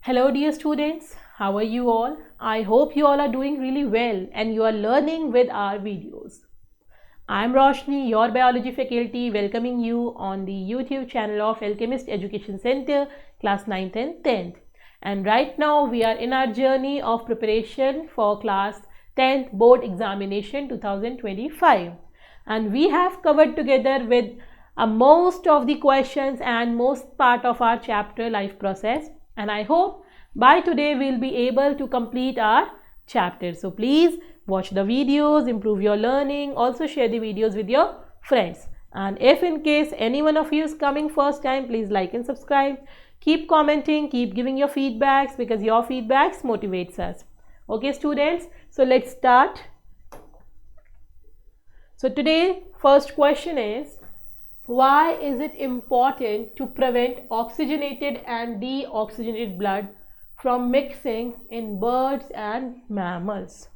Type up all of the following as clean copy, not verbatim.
Hello, dear students. How are you all? I hope you all are doing really well and you are learning with our videos. I am Roshni, your biology faculty, welcoming you on the YouTube channel of Alchemist Education Center, class 9th and 10th. And right now we are in our journey of preparation for class 10th board examination 2025. And we have covered together with most of the questions and most part of our chapter life process. And I hope by today we'll be able to complete our chapter. So please watch the videos, improve your learning, also share the videos with your friends. And if in case any one of you is coming first time, please like and subscribe. Keep commenting, keep giving your feedbacks because your feedbacks motivates us. Okay students, so let's start. So today first question is, why is it important to prevent oxygenated and deoxygenated blood from mixing in birds and mammals?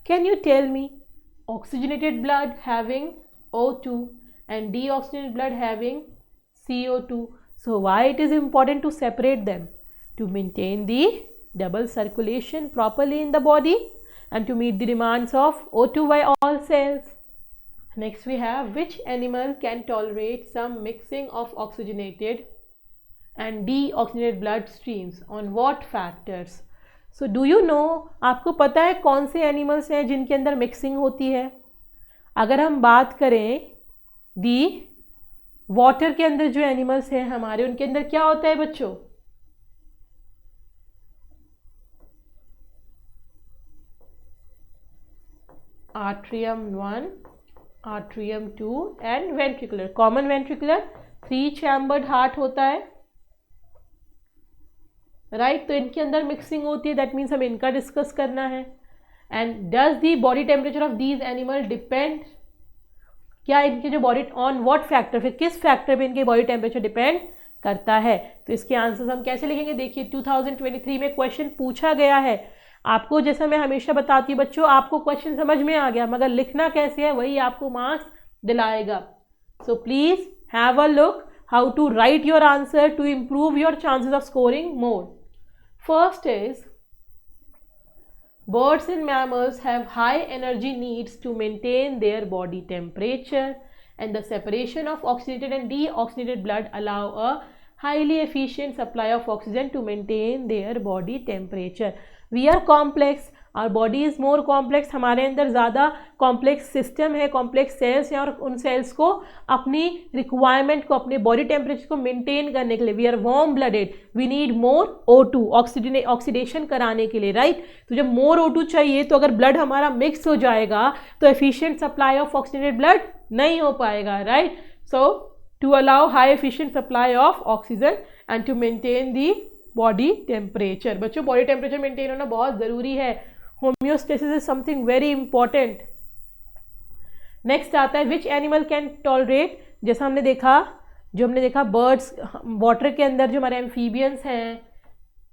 Can you tell me, oxygenated blood having O2 and deoxygenated blood having CO2, so why it is important to separate them? To maintain the double circulation properly in the body and to meet the demands of O2 by all cells. Next we have, which animal can tolerate some mixing of oxygenated and deoxygenated blood streams? On what factors? So do you know, आपको पता है कौन से animals हैं जिनके अंदर mixing होती है? अगर हम बात करें दी वाटर के अंदर जो एनिमल्स हैं हमारे, उनके अंदर क्या होता है बच्चों? Atrium 1, atrium 2 and ventricular. Common ventricular 3 chambered heart होता है, राइट. तो इनके अंदर मिक्सिंग होती है, दैट मीन्स हमें इनका डिस्कस करना है. And does the body temperature of these animal depend, क्या इनके जो बॉडी ऑन व्हाट फैक्टर, फिर किस फैक्टर पे इनके बॉडी टेम्परेचर डिपेंड करता है? तो इसके आंसर्स हम कैसे लिखेंगे? देखिए 2023 में क्वेश्चन पूछा गया है आपको. जैसा मैं हमेशा बताती हूँ बच्चों, आपको क्वेश्चन समझ में आ गया मगर लिखना कैसे है वही आपको मार्क्स दिलाएगा. So please have a look how to write your answer to improve your chances of scoring more. First is, birds and mammals have high energy needs to maintain their body temperature, and the separation of oxygenated and deoxygenated blood allow a highly efficient supply of oxygen to maintain their body temperature. We are complex, our body is more complex. हमारे अंदर ज़्यादा complex system है, complex sales हैं और उन sales को अपनी requirement को, अपने बॉडी टेम्परेचर को मेंटेन करने के लिए, we are warm blooded, we need more O2 oxidation कराने के लिए, राइट. तो जब मोर O2 चाहिए तो अगर ब्लड हमारा मिक्स हो जाएगा तो efficient supply of oxygenated blood नहीं हो पाएगा, right. So to allow high efficient supply of oxygen and to maintain the body temperature. बच्चों बॉडी टेम्परेचर मेंटेन होना बहुत ज़रूरी है. Homeostasis is something very important. Next आता है, विच एनिमल कैन टॉलरेट. जैसा हमने देखा बर्ड्स, वाटर के अंदर जो हमारे एम्फीबियंस हैं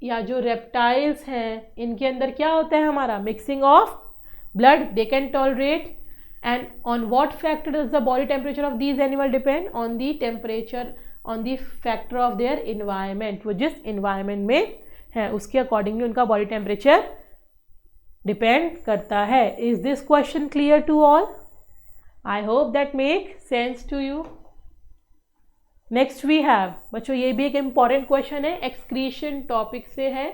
या जो रेप्टाइल्स हैं, इनके अंदर क्या होता है हमारा mixing of blood, they can tolerate. And on what factor does the body temperature of these animal depend? On the temperature, on the factor of their environment. वो जिस इन्वायरमेंट में है उसके अकॉर्डिंगली उनका बॉडी टेम्परेचर डिपेंड करता है. Is this question clear to all? I hope that make sense to you. Next we have, बच्चों ये भी एक इम्पॉर्टेंट क्वेश्चन है, एक्सक्रीशन टॉपिक से है,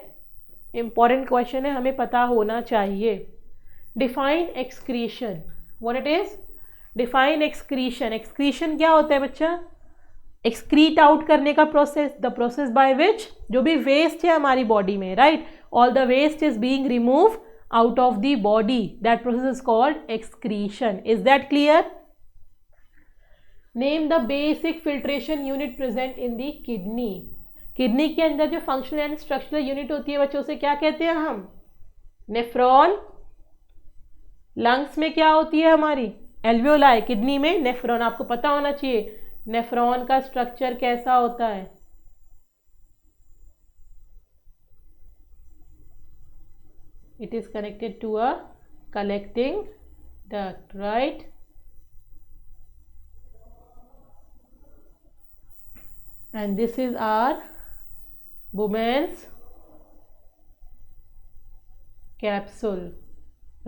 इम्पॉर्टेंट क्वेश्चन है, हमें पता होना चाहिए. Define excretion. What it is? Define excretion. Excretion क्या होता है बच्चा? एक्सक्रीट आउट करने का process, the process by which जो भी वेस्ट है हमारी बॉडी में, right, all the waste is being remove out of the body, that process is called excretion. Is that clear? Name the basic filtration unit present in the kidney. Kidney के अंदर जो functional and structural unit होती है बच्चों से क्या कहते हैं हम? नेफ्रॉन. लंग्स में क्या होती है हमारी? एल्वियोलाई. किडनी में नेफ्रॉन. आपको पता होना चाहिए नेफ्रॉन का स्ट्रक्चर कैसा होता है. It is connected to a collecting duct, right? And this is our Bowman's capsule,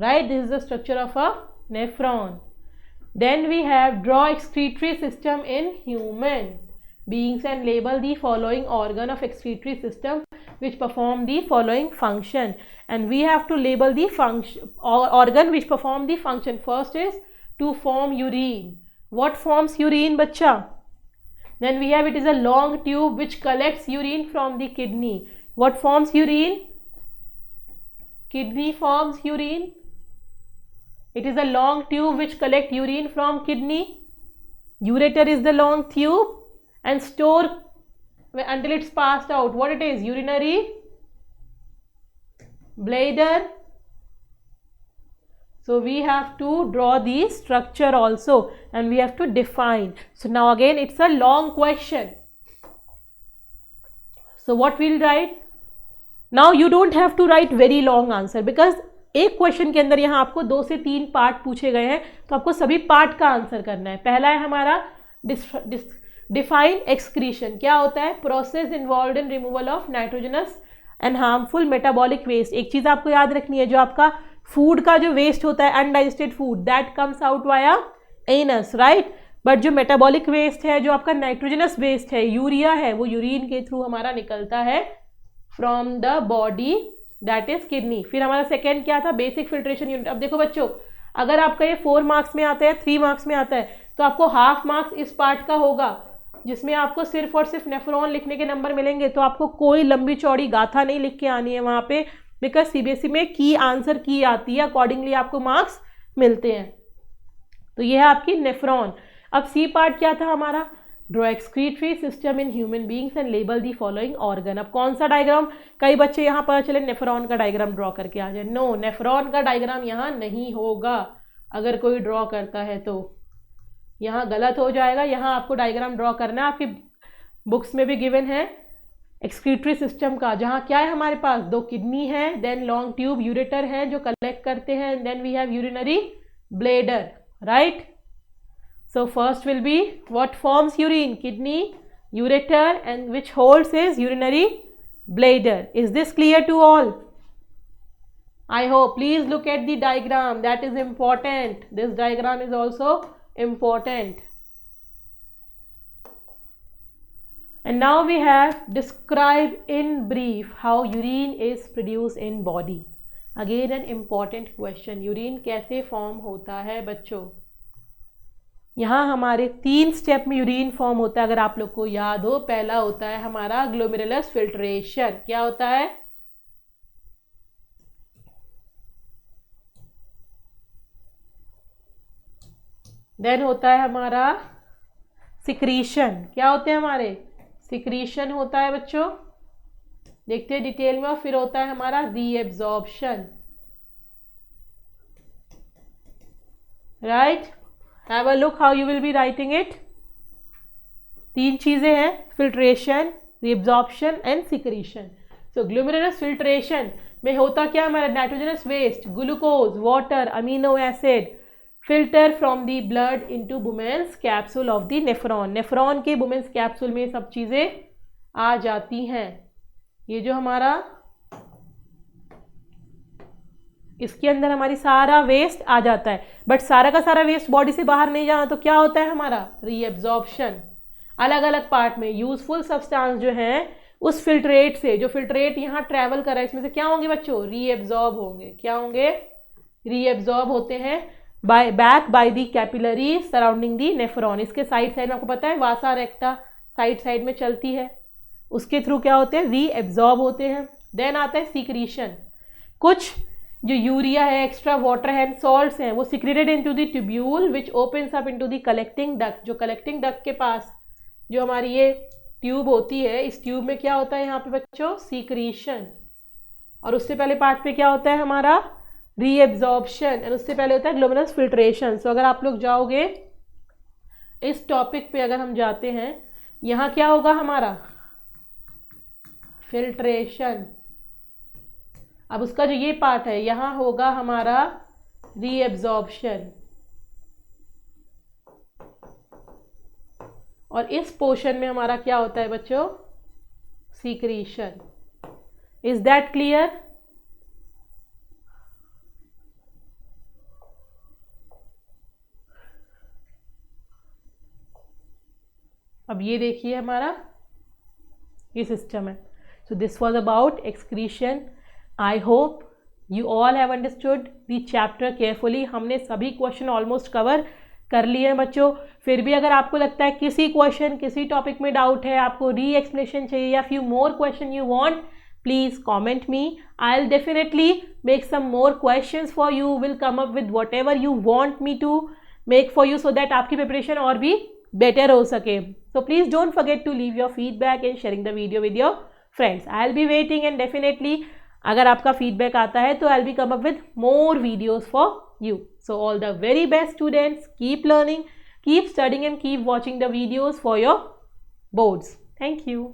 right? This is the structure of a nephron. Then we have draw excretory system in human beings and label the following organ of excretory system which perform the following function, and we have to label the function or organ which perform the function. First is to form urine. What forms urine, bachcha? Then we have, it is a long tube which collects urine from the kidney. What forms urine? Kidney forms urine. It is a long tube which collects urine from kidney. Ureter is the long tube and store until it's passed out. What it is? Urinary bladder. So we have to draw the structure also and we have to define. So now again it's a long question. So what we'll write? Now you don't have to write very long answer because एक question के अंदर यहाँ आपको 2 से 3 part पूछे गए हैं, तो आपको सभी पार्ट का आंसर करना है. पहला है हमारा डिफाइन एक्सक्रीशन. क्या होता है? Process involve in removal of nitrogenous and harmful metabolic waste. एक चीज आपको याद रखनी है, जो आपका फूड का जो वेस्ट होता है, undigested food, that comes out via anus, right. But जो मेटाबॉलिक वेस्ट है, जो आपका नाइट्रोजनस वेस्ट है, यूरिया है, वो यूरिन के थ्रू हमारा निकलता है from the body, that is kidney. फिर हमारा सेकेंड क्या था? Basic filtration unit. अब देखो बच्चों, अगर आपका ये 4 मार्क्स में आता है, 3 मार्क्स में आता है, तो आपको हाफ मार्क्स इस पार्ट का होगा जिसमें आपको सिर्फ और सिर्फ नेफ्रॉन लिखने के नंबर मिलेंगे. तो आपको कोई लंबी चौड़ी गाथा नहीं लिख के आनी है वहाँ पे, बिकॉज सीबीएसई में की आंसर की आती है, अकॉर्डिंगली आपको मार्क्स मिलते हैं. तो ये है आपकी नेफ्रॉन. अब सी पार्ट क्या था हमारा? Draw excretory system in human beings and label the following organ. अब कौन सा डायग्राम? कई बच्चे यहाँ पता चले नेफ्रॉन का डायग्राम ड्रॉ करके आ जाए. नो, नेफ्रॉन का डायग्राम यहाँ नहीं होगा. अगर कोई ड्रॉ करता है तो यहाँ गलत हो जाएगा. यहाँ आपको डायग्राम ड्रॉ करना है. आपकी बुक्स में भी गिवन है एक्सक्रीटरी सिस्टम का, जहाँ क्या है हमारे पास? 2 किडनी है, देन लॉन्ग ट्यूब यूरेटर है जो कलेक्ट करते हैं, then we have urinary bladder, right. So first will be what forms urine? Kidney, ureter, and which holds is urinary bladder. Is this clear to all? I hope. Please look at the diagram. That is important. This diagram is also important. And now we have describe in brief how urine is produced in body. Again an important question. Urine कैसे form होता है बच्चों? यहाँ हमारे 3 step में urine form होता है, अगर आप लोग को याद हो. पहला होता है हमारा ग्लोमेरुलस फिल्ट्रेशन. क्या होता है? देन होता है हमारा सिक्रीशन. क्या होते हैं हमारे? सिक्रीशन होता है बच्चों, देखते हैं डिटेल में. और फिर होता है हमारा reabsorption, right. Have a look how you will be writing it. 3 चीजें हैं, filtration, reabsorption and secretion. So glomerulus filtration में होता क्या? हमारा nitrogenous waste, glucose, water, amino acid filter from the blood into Bowman's capsule of the nephron. Nephron के Bowman's capsule में सब चीजें आ जाती हैं. ये जो हमारा इसके अंदर हमारी सारा वेस्ट आ जाता है, बट सारा का सारा वेस्ट बॉडी से बाहर नहीं जाना. तो क्या होता है हमारा? रीएब्जॉर्प्शन. अलग अलग पार्ट में यूजफुल सब्सटेंस जो है उस फिल्ट्रेट से, जो फिल्ट्रेट यहाँ ट्रेवल कर रहा है, इसमें से क्या होंगे बच्चों? रीएब्जॉर्ब होंगे. क्या होंगे? रीएब्जॉर्ब होते हैं back by the capillary surrounding the nephron. इसके साइड साइड में आपको पता है वासा रेक्टा साइड साइड में चलती है, उसके थ्रू क्या होते हैं? रीएब्जॉर्ब होते हैं. देन आता है सीक्रीशन. कुछ जो यूरिया है, एक्स्ट्रा वाटर है, सॉल्ट्स हैं, वो secreted into the tubule which opens up into the collecting duct. जो कलेक्टिंग डक्ट के पास जो हमारी ये ट्यूब होती है, इस ट्यूब में क्या होता है यहाँ पे बच्चों? सीक्रीशन. और उससे पहले पार्ट पे क्या होता है हमारा? रीएब्जॉर्प्शन. और उससे पहले होता है ग्लोमेरुलस फिल्ट्रेशन. सो अगर आप लोग जाओगे इस टॉपिक पे, अगर हम जाते हैं, यहाँ क्या होगा हमारा? फिल्ट्रेशन. अब उसका जो ये पार्ट है, यहाँ होगा हमारा रीएब्जॉर्प्शन. और इस पोर्शन में हमारा क्या होता है बच्चों? सीक्रीशन. Is that clear? अब ये देखिए हमारा ये सिस्टम है. So this was about excretion. I hope you all have understood the chapter carefully. हमने सभी क्वेश्चन ऑलमोस्ट कवर कर लिए हैं बच्चों. फिर भी अगर आपको लगता है किसी क्वेश्चन किसी टॉपिक में डाउट है, आपको री एक्सप्लेनेशन चाहिए या few more question you want, please comment me. I'll definitely make some more questions for you. Will come up with whatever you want me to make for you so that आपकी preparation और भी better हो सके. So please don't forget to leave your feedback and sharing the video with your friends. I'll be waiting and definitely अगर आपका feedback आता है तो I'll be come up with more videos for you. So all the very best students. Keep learning, keep studying and keep watching the videos for your boards. Thank you.